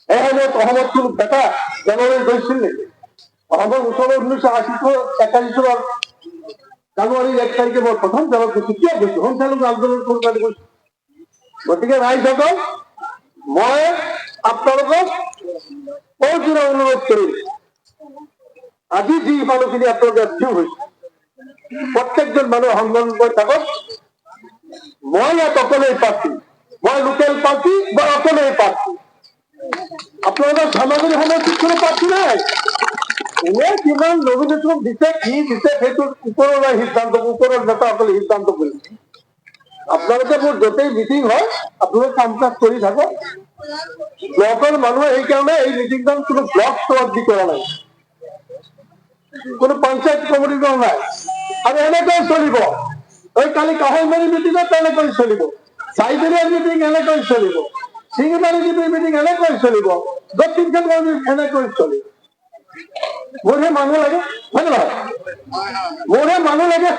অহমদ কোন বেটা জানুয়াৰি গৈছিল নেকি? অহমদ 1981 চনৰ জানুৱাৰীৰ 1 তাৰিখে মই প্ৰথম জেলত গৈছো। কিয় গৈছো? সঞ্চালক আন্দোলন কৰোঁতে গৈছো। গতিকে ৰাইজসকল, মই আপোনালোকক কৌজোৰে অনুৰোধ কৰিম, আজি যি মানুহখিনি আপোনালোকে থিয় হৈছে, প্ৰত্যেকজন মানুহে সংগ্ৰাম কৰি থাকক। মই ইয়াত অকলেই প্ৰাৰ্থী, মই লোকেল প্ৰাৰ্থী বা অকলেই প্ৰাৰ্থী। আপোনালোকৰ সামাজিক সমষ্টিত কোনো প্ৰাৰ্থী নাই। এনে কিমান নমিনেশ্যন দিছে, কি দিছে, সেইটো ওপৰৰ সিদ্ধান্ত, ওপৰৰ নেতাসকলে সিদ্ধান্ত কৰিছে। আপোনালোকে মোৰ য'তেই মিটিং হয় আপোনালোকে কাম কাজ কৰি থাকক। ব্লকৰ মানুহে সেইকাৰণে এই মিটিংখন কোনো ব্লক স্তৰত দি কৰা নাই, কোনো পঞ্চায়ত কমিটি কৰা নাই। আৰু এনেকৈ চলিব। ওই কালি কাহৈমাৰী মিটিঙত এনেকৈ চলিব, চাইবেৰিয়াৰ মিটিং এনেকৈ চলিব, শিঙিমাৰী মিটিং এনেকৈ চলিব, দক্ষিণ এনেকৈ চলিব। মোৰহে মানুহ লাগে, হয় নে নহয়? মোৰহে মানুহ লাগে।